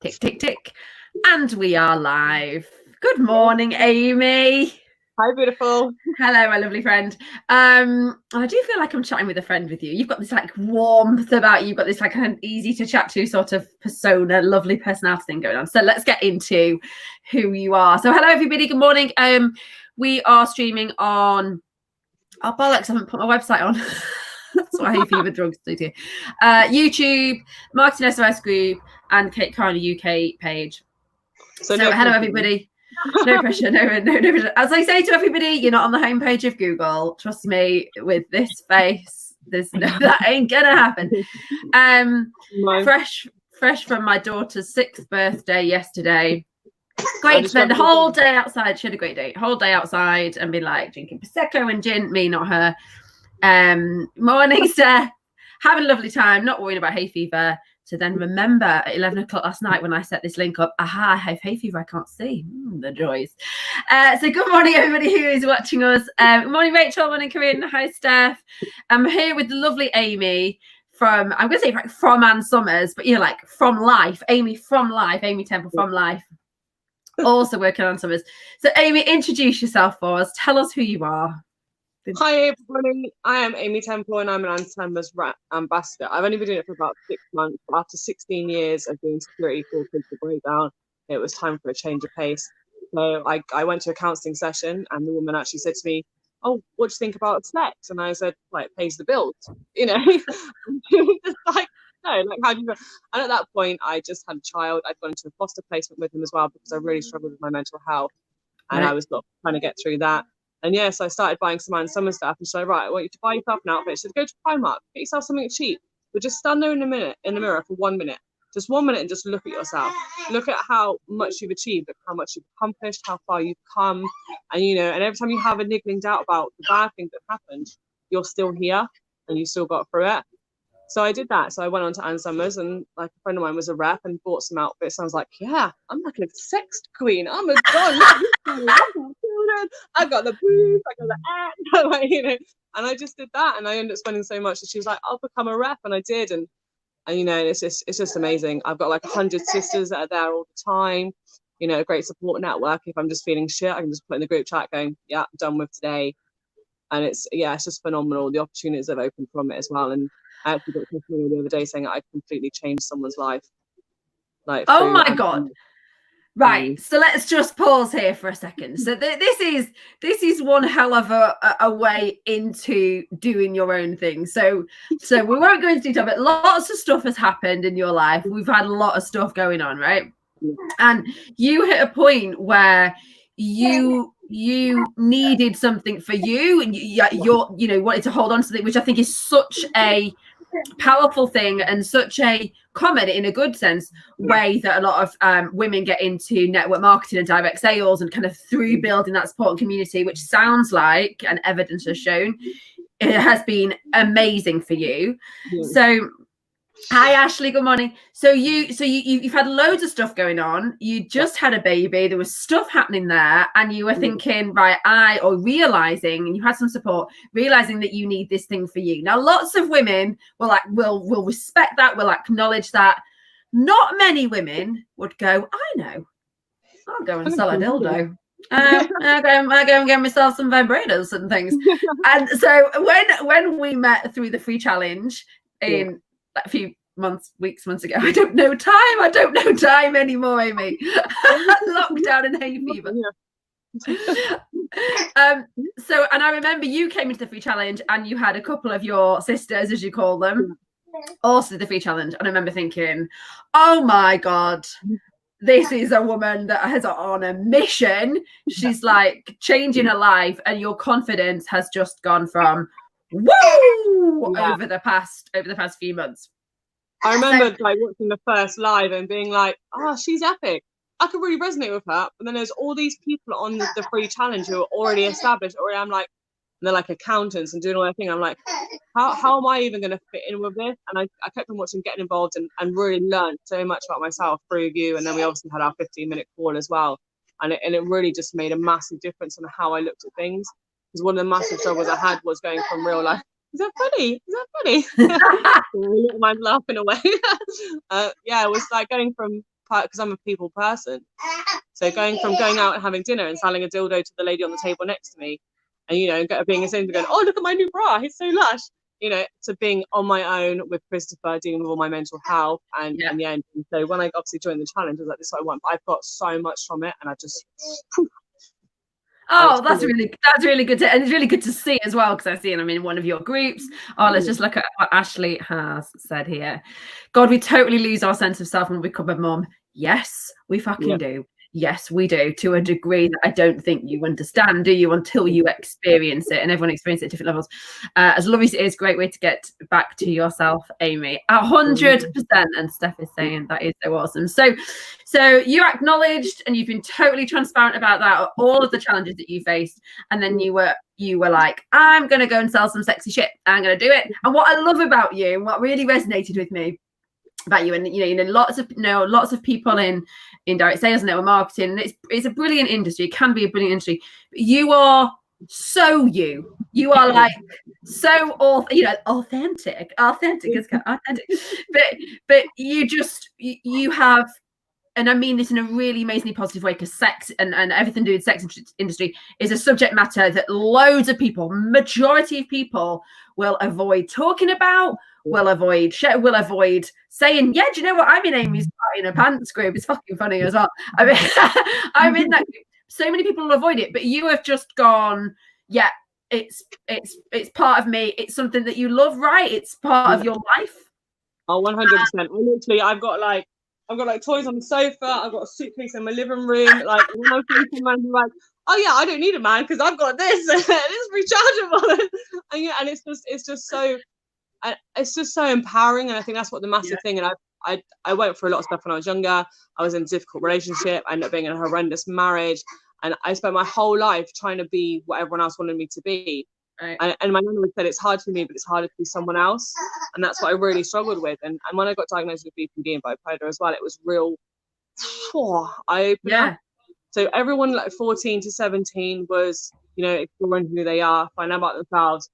Tick, tick, tick. And we are live. Good morning, Amy. Hi, beautiful. Hello, my lovely friend. I do feel like I'm chatting with a friend with you. You've got this like warmth about you. You've got this like kind of easy to chat to sort of persona, lovely personality thing going on. So let's get into who you are. So hello, everybody. Good morning. We are streaming on... Oh, bollocks, I haven't put my website on. That's what Hay Fever Drugs do to you. YouTube, Marketing SOS Group, and Kate Carney UK page. So no hello, everybody. No pressure, no pressure. As I say to everybody, you're not on the homepage of Google. Trust me, with this face, that ain't gonna happen. Fresh from my daughter's 6th birthday yesterday. Great to spend the whole day outside. She had a great day. Whole day outside and be like drinking Prosecco and gin. Me, not her. Morning, Steph. Having a lovely time, not worrying about hay fever. To then remember at 11 o'clock last night when I set this link up, I have hay fever, I can't see. The joys. So good morning, everybody who is watching us. Good morning, Rachel. Morning, Corinne. Hi, Steph. I'm here with the lovely Amy from, I'm going to say like from Ann Summers, but like from life. Amy from life. Amy Temple from life. Also working on Summers. So Amy, introduce yourself for us. Tell us who you are. Hi everybody, I am Amy Temple and I'm an Ann Summers ambassador. I've only been doing it for about 6 months, but after 16 years of doing security for Kids to Breakdown, it was time for a change of pace. So I went to a counselling session and the woman actually said to me, "Oh, what do you think about sex?" And I said, "Like, it pays the bills," you know. She was just like, "No, like, how do you?" And at that point, I just had a child. I'd gone into a foster placement with him as well because I really struggled with my mental health, and I was trying to get through that. And yes, I started buying some Ann Summers stuff. And she's like, "Right, I want you to buy yourself an outfit." She said, "Go to Primark, get yourself something cheap. But just stand there in the mirror for 1 minute. Just 1 minute and just look at yourself. Look at how much you've achieved, look how much you've accomplished, how far you've come. And you know, and every time you have a niggling doubt about the bad things that happened, you're still here and you still got through it." So I did that. So I went on to Ann Summers and like a friend of mine was a rep and bought some outfits. I was like, yeah, I'm like a sex queen. I'm a god. I got the boobs, I got the ass, like, you know. And I just did that and I ended up spending so much. And she was like, "I'll become a rep," and I did. And you know, it's just amazing. I've got like 100 sisters that are there all the time. You know, a great support network. If I'm just feeling shit, I can just put in the group chat going, "Yeah, I'm done with today." And it's just phenomenal. The opportunities have opened from it as well. And I actually got a testimonial the other day saying that I completely changed someone's life. Like, oh my God. Right, so let's just pause here for a second. So this is one hell of a way into doing your own thing. So we won't go into detail, but lots of stuff has happened in your life. We've had a lot of stuff going on, right? Yeah. And you hit a point where you needed something for you, and you're wanted to hold on to something, which I think is such a powerful thing and such a common, in a good sense, way that a lot of women get into network marketing and direct sales, and kind of through building that support and community, which sounds like, and evidence has shown, it has been amazing for you. So hi Ashley, good morning. So you've had loads of stuff going on. You just had a baby, there was stuff happening there, and you were thinking, right, realizing, and you had some support, realizing that you need this thing for you. Now lots of women will respect that, will acknowledge that. Not many women would go, "I know, I'll go and sell a dildo. I go and get myself some vibrators and things." And so when we met through the free challenge in a few months ago, I don't know time anymore, Amy. Lockdown and hay fever. So, and I remember you came into the free challenge and you had a couple of your sisters, as you call them, also the free challenge. And I remember thinking, oh my God, this is a woman that is on a mission. She's like changing her life, and your confidence has just gone from woo over the past few months. I remember like watching the first live and being like, "Oh, she's epic. I could really resonate with her." And then there's all these people on the free challenge who are already established, or I'm like, and they're like accountants and doing all that thing. I'm like, how am I even going to fit in with this? And I kept on watching, getting involved, and really learned so much about myself through you. And then we obviously had our 15-minute call as well. And it really just made a massive difference on how I looked at things. Because one of the massive struggles I had was going from real life Is that funny? Is that funny? Little man laughing away. Yeah, it was like going from, because I'm a people person, so going out and having dinner and selling a dildo to the lady on the table next to me, and being a singer going, oh, look at my new bra, it's so lush, to being on my own with Christopher, dealing with all my mental health, and so when I obviously joined the challenge, I was like, this is what I want, but I've got so much from it, and I just oh, that's really good and it's really good to see as well, because I've seen I'm in one of your groups. Oh, let's just look at what Ashley has said here. God, we totally lose our sense of self when we become a mum. Yes, we fucking do. Yes, we do, to a degree that I don't think you understand, do you, until you experience it, and everyone experiences it at different levels. As lovely as it is, great way to get back to yourself, Amy. 100%, and Steph is saying that is so awesome. So you acknowledged, and you've been totally transparent about that, all of the challenges that you faced, and then you were like, I'm going to go and sell some sexy shit. I'm going to do it. And what I love about you, and what really resonated with me about you, and lots of people in direct sales and network marketing, and it's a brilliant industry. It can be a brilliant industry, but you are so you are like so authentic is authentic, but you have, and I mean this in a really amazingly positive way, because sex and everything to do with sex industry is a subject matter that loads of people, majority of people, will avoid talking about, will avoid saying, yeah, do you know what, I'm in Amy's in a pants group, it's fucking funny as well. I mean, I'm in that group. So many people will avoid it, but you have just gone, yeah, it's part of me, it's something that you love, right? It's part of your life. Oh, 100%. I've got like toys on the sofa, I've got a suitcase in my living room, like when I'm thinking, man, like, oh yeah, I don't need a man because I've got this and it's rechargeable. And it's just so empowering, and I think that's what the massive thing. And I went through a lot of stuff when I was younger. I was in a difficult relationship, I ended up being in a horrendous marriage, and I spent my whole life trying to be what everyone else wanted me to be. Right. And my mum said it's hard for me, but it's harder to be someone else, and that's what I really struggled with. And when I got diagnosed with BPD and bipolar as well, it was real eye-opener. Yeah. So everyone like 14 to 17 was, exploring who they are, finding out about themselves.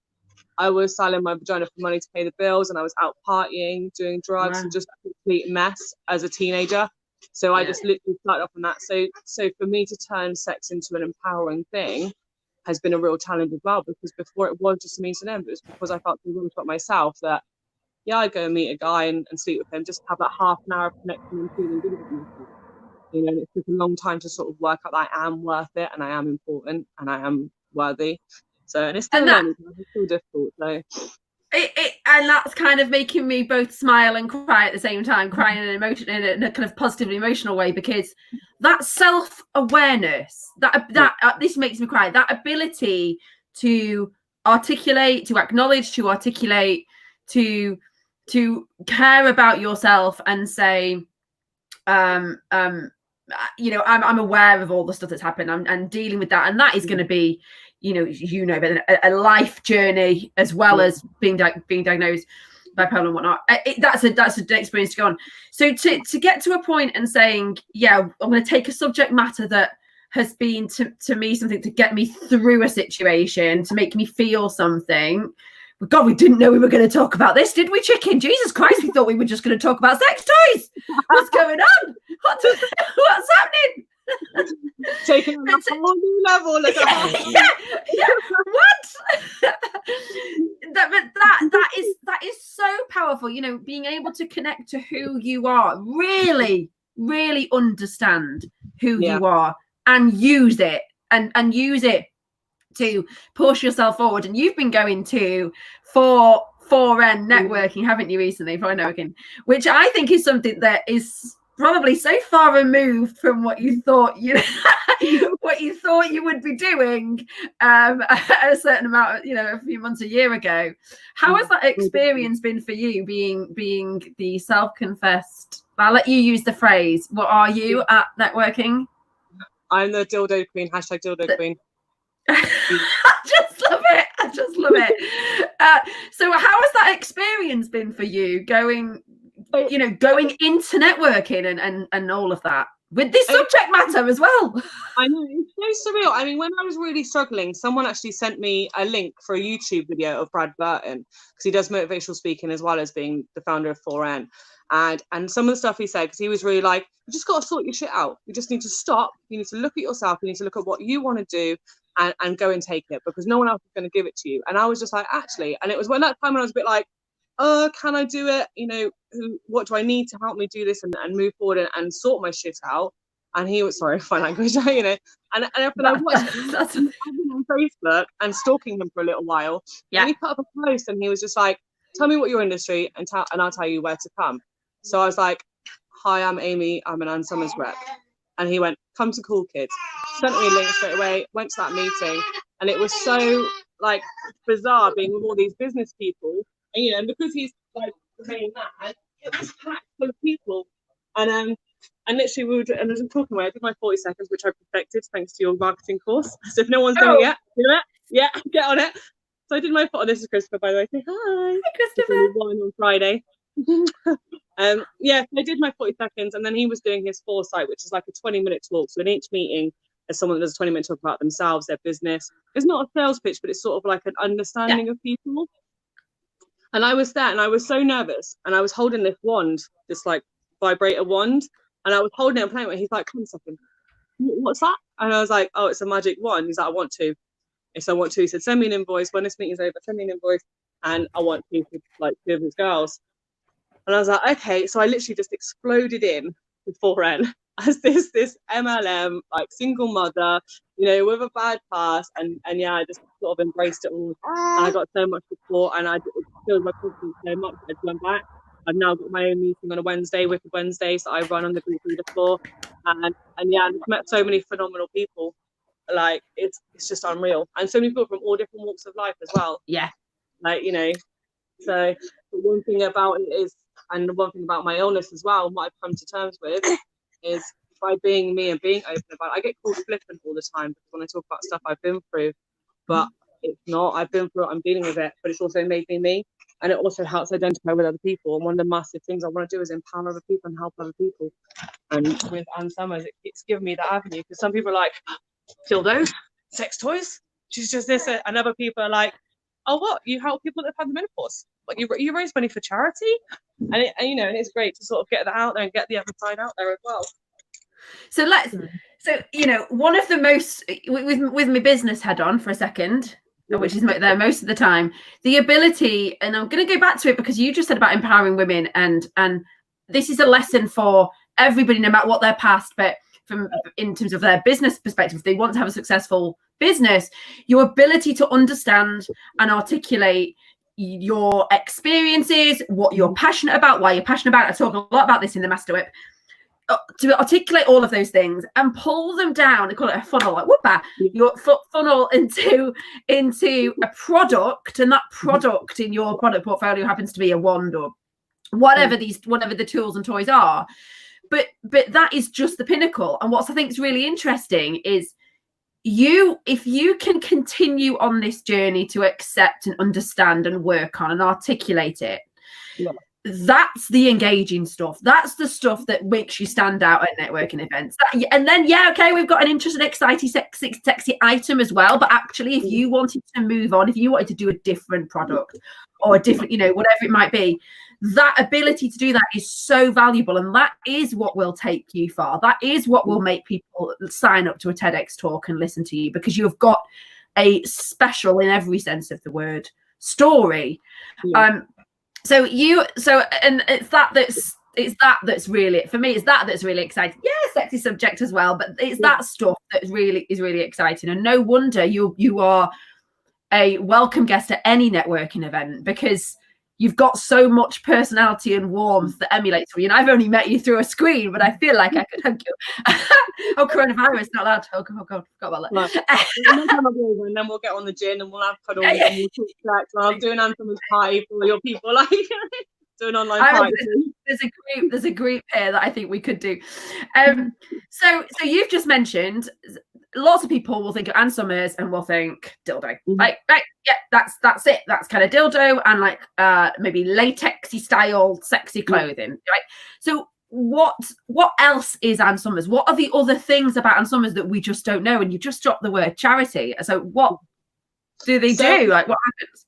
I was selling my vagina for money to pay the bills, and I was out partying, doing drugs, and just a complete mess as a teenager. So I just literally started off on that. So for me to turn sex into an empowering thing has been a real challenge as well, because before it was just a means to them, but it was because I felt so good about myself that I'd go and meet a guy and sleep with him, just have that half an hour of connection and feeling good about myself. And it took a long time to sort of work out that I am worth it, and I am important, and I am worthy. So, and it's still difficult. So and that's kind of making me both smile and cry at the same time, crying in a kind of positively emotional way, because that self-awareness, this makes me cry, that ability to articulate, to acknowledge, to articulate, to care about yourself and say, I'm aware of all the stuff that's happened, and dealing with that, and that is going to be, but a life journey, as well as being diagnosed bipolar and whatnot. That's an experience to go on. So to get to a point and saying, yeah, I'm going to take a subject matter that has been to me something to get me through a situation, to make me feel something. God, we didn't know we were going to talk about this, did we, chicken? Jesus Christ, we thought we were just going to talk about sex toys. What's going on? What's happening? Taking on a whole new level. What? that is so powerful. Being able to connect to who you are, really, really understand who you are, and use it, and use it to push yourself forward. And you've been going to for networking, haven't you, recently? For networking, which I think is something that is probably so far removed from what you thought what you thought you would be doing a certain amount, a few months, a year ago. How has that experience been for you, being the self-confessed, I'll let you use the phrase, what are you at networking? I'm the dildo queen, #dildo queen. I just love it. So how has that experience been for you, going into networking and all of that? with this subject matter as well. I know, it's so surreal. I mean, when I was really struggling, someone actually sent me a link for a YouTube video of Brad Burton, because he does motivational speaking as well as being the founder of 4N. And some of the stuff he said, because he was really like, you just got to sort your shit out. You just need to stop. You need to look at yourself. You need to look at what you want to do and go and take it, because no one else is going to give it to you. And I was just like, actually, and it was when that time when I was a bit like, can I do it? You know, what do I need to help me do this and move forward and sort my shit out? And he was, sorry, my language, you know, and after I watched him on Facebook and stalking him for a little while, and he put up a post and he was just like, tell me what your industry and I'll tell you where to come. So I was like, hi, I'm Amy, I'm an Ann Summers rep. And he went, come to Cool Kids. Sent me a link straight away, went to that meeting, and it was so like bizarre being with all these business people. And, you know, and because he's like the main man, it was packed full of people. And literally, we were, and as I'm talking about, I did my 40 seconds, which I perfected thanks to your marketing course. So if no one's done it yet, do it. Yeah, get on it. So I did my photo. This is Christopher, by the way. Say hi. Hi, Christopher. On Friday. Yeah, so I did my 40 seconds, and then he was doing his foresight, which is like a 20-minute talk. So in each meeting, there's someone that does a 20-minute talk about themselves, their business. It's not a sales pitch, but it's sort of like an understanding of people. And I was there, and I was so nervous, and I was holding this wand, this like vibrator wand, and I was holding it and playing with it. He's like, come a second, what's that? And I was like, oh, it's a magic wand. He's like, I want to. If I want to, he said, send me an invoice. When this meeting's over, send me an invoice, and I want to like 2 of his girls. And I was like, okay. So I literally just exploded in with 4N as this MLM, like single mother, you know, with a bad past, and yeah, I just sort of embraced it all, and I got so much support, and it filled my confidence so much. I went back. I've now got my own meeting on a Wednesday, Wicked Wednesdays, that I run on the group leader for, and yeah, I've met so many phenomenal people. Like it's just unreal, and so many people from all different walks of life as well. Yeah, like, you know. So one thing about it is, and one thing about my illness as well, what I've come to terms with is by being me and being open about it. I get called flippant all the time because when I talk about stuff I've been through, but it's not. I've been through it, I'm dealing with it, but it's also made me me. And it also helps identify with other people. And one of the massive things I want to do is empower other people and help other people. And with Ann Summers, it's given me that avenue, because some people are like, dildos, sex toys, she's just this. And other people are like, oh, what? You help people that have had the menopause? Like you raise money for charity? And you know, it's great to sort of get that out there and get the other side out there as well. So you know, one of the most, with my business head on for a second, which is there most of the time, the ability, and I'm going to go back to it because you just said about empowering women, and this is a lesson for everybody, no matter what their past, but in terms of their business perspective, if they want to have a successful business, your ability to understand and articulate your experiences, what you're passionate about, why you're passionate about it. I talk a lot about this in the Master Whip. To articulate all of those things and pull them down and call it a funnel, like whoopah, your funnel into a product, and that product in your product portfolio happens to be a wand or whatever the tools and toys are. But that is just the pinnacle. And what I think is really interesting is if you can continue on this journey to accept and understand and work on and articulate it. Yeah. That's the engaging stuff. That's the stuff that makes you stand out at networking events. And then, okay, we've got an interesting, exciting, sexy item as well. But actually, if you wanted to move on, if you wanted to do a different product or a different, you know, whatever it might be, that ability to do that is so valuable. And that is what will take you far. That is what will make people sign up to a TEDx talk and listen to you, because you've got a special, in every sense of the word, story. Yeah. And it's that's really, for me, that's really exciting. Yeah, sexy subject as well, but it's that stuff that is really exciting. And no wonder you are a welcome guest at any networking event, because you've got so much personality and warmth that emulates you. And I've only met you through a screen, but I feel like I could hug you. Oh, coronavirus, not allowed. Oh God, forgot about that. And then we'll get on the gin and we'll have cuddles and we'll talk sex. And I'm doing Ann Summers party for your people, like doing online party. There's a group here that I think we could do. So you've just mentioned, lots of people will think of Ann Summers and will think dildo. Like, right, yeah, that's it. That's kind of dildo and like maybe latexy style sexy clothing, right? So what else is Ann Summers? What are the other things about Ann Summers that we just don't know? And you just dropped the word charity. So what do they do? Like, what happens?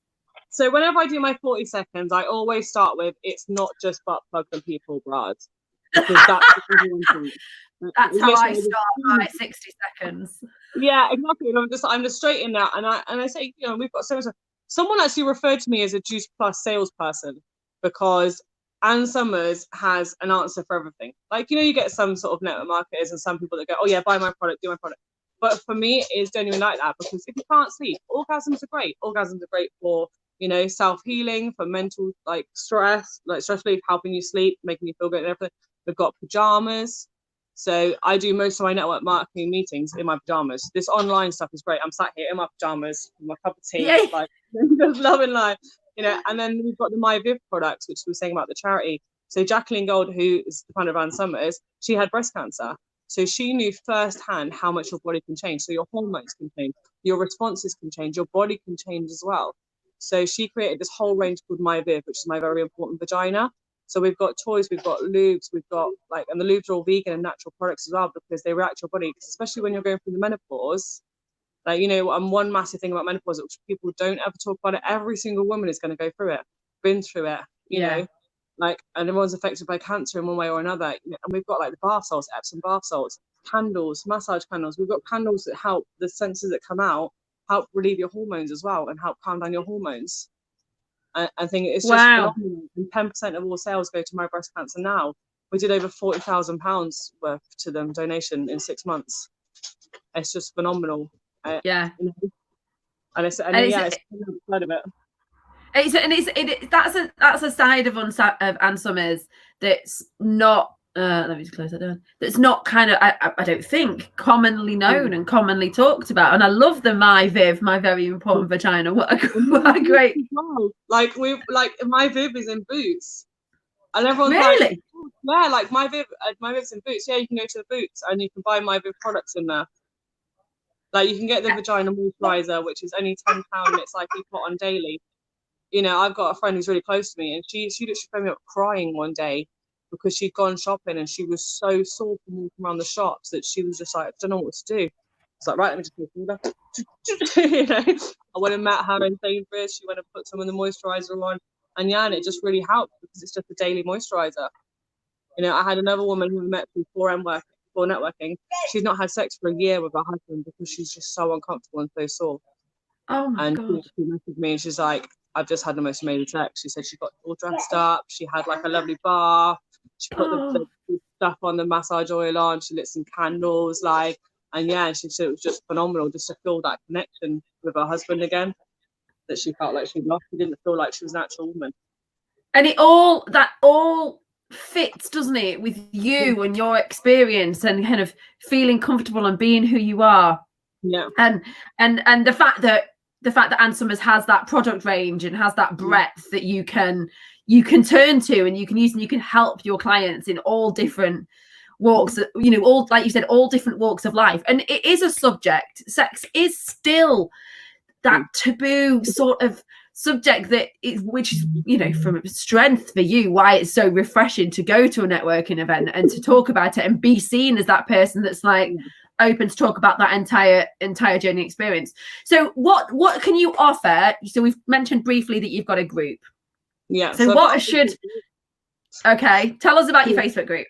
So whenever I do my 40 seconds, I always start with, it's not just butt plugs and people bras. Because that's how I start my 60 seconds. Yeah, exactly. And I'm just straight in that. And I say, you know, we've got so much. Someone actually referred to me as a Juice Plus salesperson because Ann Summers has an answer for everything. Like, you know, you get some sort of network marketers and some people that go, oh yeah, buy my product, do my product. But for me, it's genuinely like that, because if you can't sleep, orgasms are great. Orgasms are great for, you know, self-healing, for mental, like stress relief, helping you sleep, making you feel good and everything. We've got pajamas. So I do most of my network marketing meetings in my pajamas. This online stuff is great. I'm sat here in my pajamas, with my cup of tea, Yay. like just loving life, you know. And then we've got the MyViv products, which we were saying about the charity. So Jacqueline Gold, who is the founder of Ann Summers, she had breast cancer. So she knew firsthand how much your body can change. So your hormones can change, your responses can change, your body can change as well. So she created this whole range called MyViv, which is my very important vagina. So we've got toys, we've got lubes, we've got like, and the lubes are all vegan and natural products as well, because they react to your body, especially when you're going through the menopause. Like, you know, one massive thing about menopause, which people don't ever talk about it, every single woman is going to go through it, been through it, you know, like, and everyone's affected by cancer in one way or another. You know, and we've got like the bath salts, Epsom bath salts, candles, massage candles. We've got candles that help the senses that come out, help relieve your hormones as well and help calm down your hormones. I think it's just phenomenal. And 10% of all sales go to My Breast Cancer now. We did over £40,000 worth to them donation in 6 months. It's just phenomenal. Yeah. You know? It's side of it. That's a side of Ann Summers that's not. Let me just close that down. That's not kind of, I don't think, commonly known and commonly talked about. And I love the MyViv, my very important vagina. What a great. Like MyViv is in Boots, and everyone's really? like, yeah, like MyViv's in Boots. Yeah, you can go to the Boots and you can buy MyViv products in there. Like, you can get the vagina moisturizer, which is only £10. It's like you put on daily. You know, I've got a friend who's really close to me, and she literally phoned me up crying one day because she'd gone shopping and she was so sore from walking around the shops that she was just like, I don't know what to do. It's like, right, let me just take order. You know, I went and met her in Sainsbury's. She went and put some of the moisturizer on, and yeah, and it just really helped because it's just a daily moisturizer. You know, I had another woman who I met before networking. She's not had sex for a year with her husband because she's just so uncomfortable and so sore. Oh my God. She messaged me and she's like, I've just had the most amazing sex. She said she got all dressed up. She had like a lovely bath. She put the stuff on, the massage oil on. She lit some candles, like, and yeah, she said it was just phenomenal just to feel that connection with her husband again that she felt like she'd lost. She didn't feel like she was an actual woman. And it all fits, doesn't it, with you and your experience and kind of feeling comfortable and being who you are. Yeah. And the fact that Ann Summers has that product range and has that breadth that you can turn to and you can use, and you can help your clients in all different walks, you know, all, like you said, all different walks of life. And it is a subject. Sex is still that taboo sort of subject which is, you know, from strength for you, why it's so refreshing to go to a networking event and to talk about it and be seen as that person that's like open to talk about that entire journey experience. So what can you offer? So we've mentioned briefly that you've got a group. Yeah. So what should okay, tell us about your Facebook group.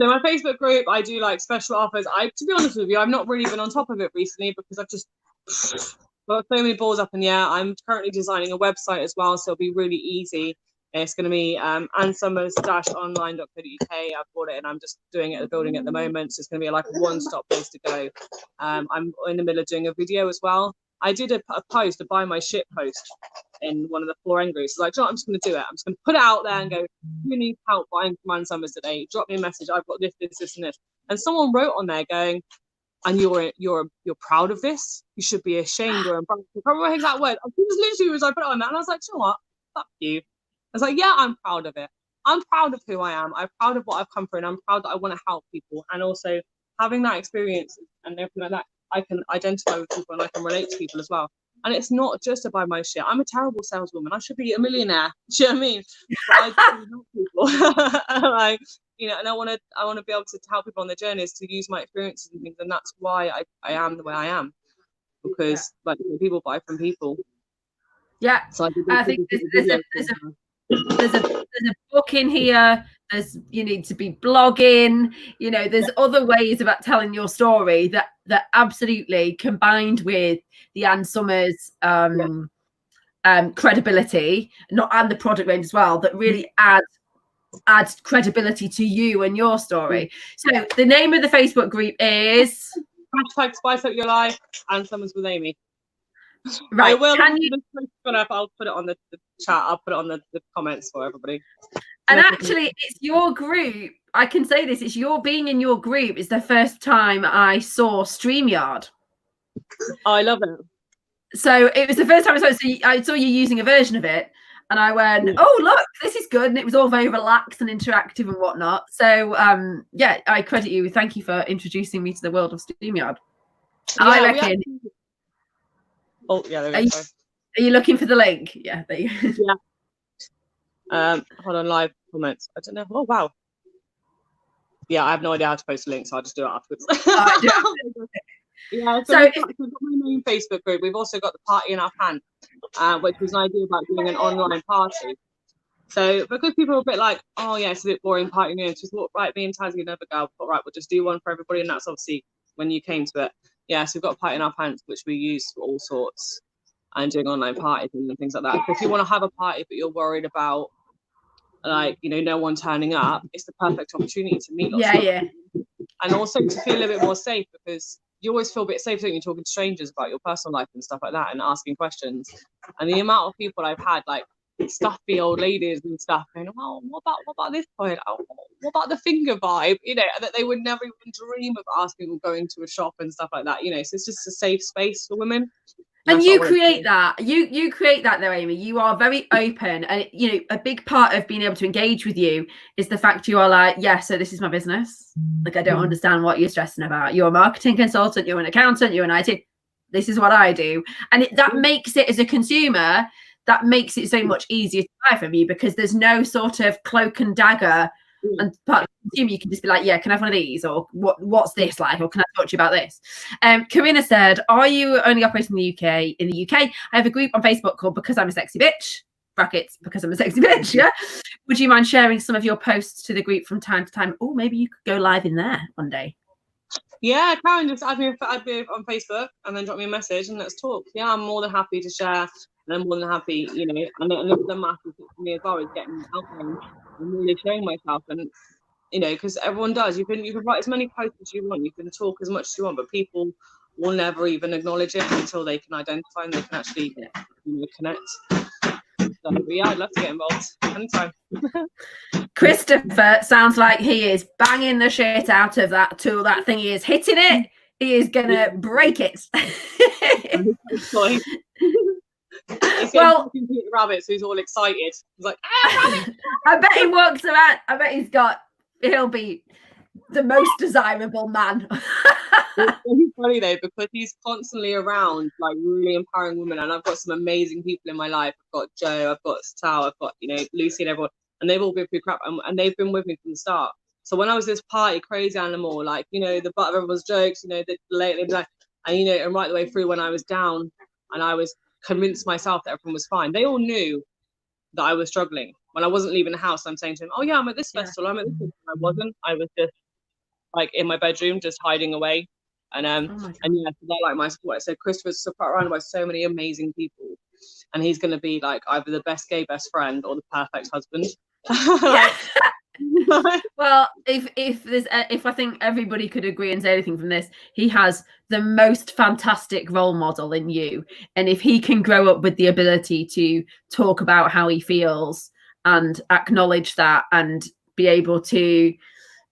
So my Facebook group, I do like special offers. To be honest with you, I've not really been on top of it recently because I've just got so many balls up in the air. I'm currently designing a website as well, so it'll be really easy. It's going to be annsummers-online.co.uk. I've bought it and I'm just doing it at the building at the moment. So it's going to be like a one-stop place to go. I'm in the middle of doing a video as well. I did a post, a buy my shit post in one of the 4N groups. Like, I'm just going to do it. I'm just going to put it out there and go, who needs help buying from Ann Summers today? Drop me a message. I've got this, and this. And someone wrote on there going, and you're proud of this? You should be ashamed or embarrassed. I can't remember my exact word. It was literally as I put it on that, and I was like, you know what? Fuck you. I was like, yeah, I'm proud of it. I'm proud of who I am. I'm proud of what I've come through, and I'm proud that I want to help people. And also having that experience and everything like that, I can identify with people and I can relate to people as well. And it's not just about my shit. I'm a terrible saleswoman. I should be a millionaire. Do you know what I mean? But I do help people. Like, you know, and I want to be able to help people on their journeys, to use my experiences and things, and that's why I am the way I am, because like, people buy from people. Yeah, so I think there's a book in here. You need to be blogging. You know, there's other ways about telling your story that absolutely, combined with the Ann Summers credibility, and the product range as well, that really add credibility to you and your story. So the name of the Facebook group is # Spice Up Your Life and Summers with Amy. Right. I'll put it on the chat. I'll put it on the comments for everybody. And actually, it's your group. I can say this. It's your being in your group is the first time I saw StreamYard. Oh, I love it. So it was the first time I saw you using a version of it. And I went, oh, look, this is good. And it was all very relaxed and interactive and whatnot. So, yeah, I credit you. Thank you for introducing me to the world of StreamYard. Yeah, I reckon. Oh, yeah, there we go. Are you looking for the link? Yeah, there you go. Yeah. Hold on, live comments. I don't know. Oh, wow. Yeah, I have no idea how to post a link, so I'll just do it afterwards. Yeah, so we've got my main Facebook group. We've also got the Party in Our Pants, which was an idea about doing an online party. So because people are a bit like, oh yeah, it's a bit boring party, you know, just what, right, me and Tazzy, another girl, thought, right, we'll just do one for everybody, and that's obviously when you came to it. Yeah, so we've got Party in Our Pants, which we use for all sorts, and doing online parties and things like that. So if you want to have a party but you're worried about, like, you know, no one turning up, it's the perfect opportunity to meet lots of people. And also to feel a little bit more safe, because you always feel a bit safe when you're talking to strangers about your personal life and stuff like that, and asking questions. And the amount of people I've had, like stuffy old ladies and stuff, going, oh, what about this point? Oh, what about the finger vibe? You know, that they would never even dream of asking or going to a shop and stuff like that. You know, so it's just a safe space for women. And you create that. You create that though, Amy. You are very open, and you know, a big part of being able to engage with you is the fact you are like, yeah, so this is my business. Like, I don't understand what you're stressing about. You're a marketing consultant, you're an accountant, you're an IT. This is what I do. And that makes it, as a consumer, that makes it so much easier to buy from you, because there's no sort of cloak and dagger. And part of the consumer, you can just be like, yeah, can I have one of these? Or what's this like? Or can I talk to you about this? Karina said, are you only operating in the UK? In the UK, I have a group on Facebook called Because I'm a Sexy Bitch, brackets, because I'm a sexy bitch, yeah? Would you mind sharing some of your posts to the group from time to time? Oh, maybe you could go live in there one day. Yeah, Karen, just add me on Facebook and then drop me a message and let's talk. Yeah, I'm more than happy to share. And I'm more than happy, you know, and it's a massive thing for me as well, is getting out there and really showing myself. And, you know, because everyone does. You can write as many posts as you want, you can talk as much as you want, but people will never even acknowledge it until they can identify and they can actually, you know, connect. So, yeah, I'd love to get involved anytime. Christopher sounds like he is banging the shit out of that tool. That thing, he is hitting it. He is gonna break it. Well, rabbits, who's all excited. He's like, rabbit! I bet he walks around. I bet he'll be the most desirable man. It's really funny though, because he's constantly around, like, really empowering women, and I've got some amazing people in my life. I've got Joe, I've got Sal, I've got, you know, Lucy and everyone, and they've all been through crap, and they've been with me from the start. So when I was this party crazy animal, like, you know, the butt of everyone's jokes, you know, and you know, and right the way through when I was down and I was convinced myself that everyone was fine, they all knew that I was struggling. When I wasn't leaving the house, I'm saying to him, oh yeah, I'm at this festival, I'm at this festival. I wasn't. I was just like in my bedroom, just hiding away. And and yeah, so they're like my support. So Christopher's surrounded by so many amazing people, and he's going to be like either the best gay best friend or the perfect husband. Well, if I think everybody could agree and say anything from this, he has the most fantastic role model in you. And if he can grow up with the ability to talk about how he feels and acknowledge that and be able to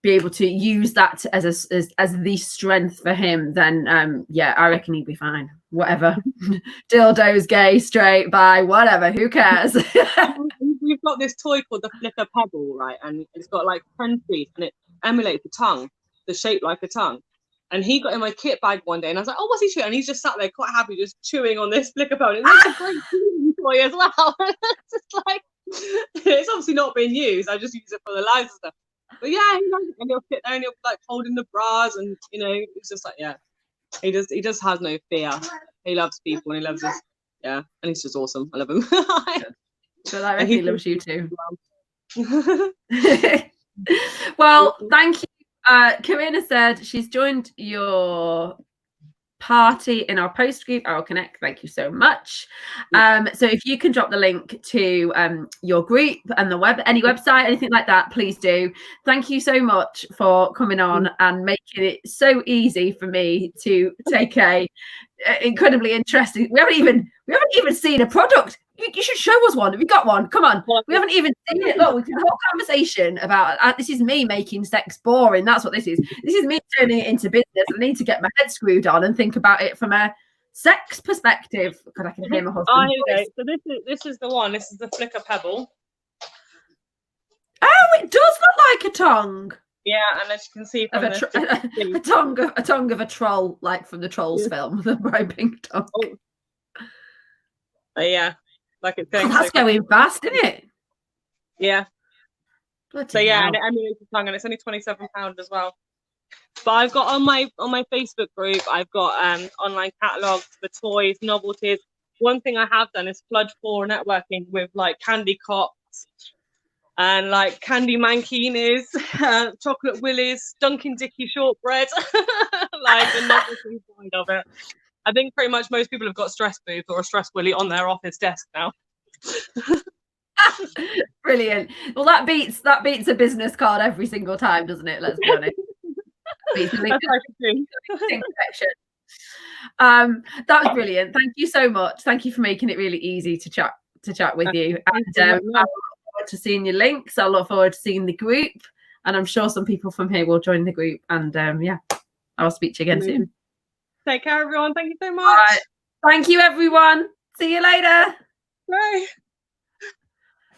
use that as the strength for him, then yeah, I reckon he'd be fine. Whatever. Dildos, gay, straight, bi, whatever, who cares? We've got this toy called the Flicker Pebble, right? And it's got like 10 teeth and it emulates a tongue, the shape like a tongue. And he got in my kit bag one day, and I was like, "Oh, what's he chewing?" And he's just sat there quite happy, just chewing on this flicker phone. It's like a great toy as well. It's just like, it's obviously not being used. I just use it for the lives and stuff. But yeah, he loves it. And he'll sit there and he'll like holding the bras, and it's just like, yeah, he just has no fear. He loves people and he loves us. Yeah, and he's just awesome. I love him. But I reckon he loves you too. Well. Well, thank you. Karina said she's joined your party in our post group. I will connect. Thank you so much. So if you can drop the link to your group and the any website, anything like that, please do. Thank you so much for coming on and making it so easy for me to take a incredibly interesting. We haven't even seen a product. You should show us one. Have you got one? Come on. We haven't even seen it. Look, we've had a whole conversation about this is me making sex boring. That's what this is. This is me turning it into business. I need to get my head screwed on and think about it from a sex perspective. God, I can hear my husband. Okay. So this is the one. This is the Flicker Pebble. Oh, it does look like a tongue. Yeah, and as you can see from a tongue of a troll, like from the Trolls film, the bright pink tongue. Yeah. Like it's going. That's going fast, isn't it? Yeah. Bloody so yeah, hell. and it emulates the tongue, and it's only £27 as well. But I've got on my Facebook group, I've got online catalogs for toys, novelties. One thing I have done is flood for networking with like candy cops and like candy mankinis, chocolate willies, Dunkin' Dicky shortbread, like the novelty side of it. I think pretty much most people have got stress booth or a stress willy on their office desk now. Brilliant. Well, that beats a business card every single time, doesn't it? Let's be honest. That's what I should do. That was brilliant. Thank you so much. Thank you for making it really easy to chat with you. And I look forward to seeing your links. I look forward to seeing the group, and I'm sure some people from here will join the group. And yeah, I'll speak to you again soon. Take care, everyone. Thank you so much. All right. Thank you, everyone. See you later. Bye.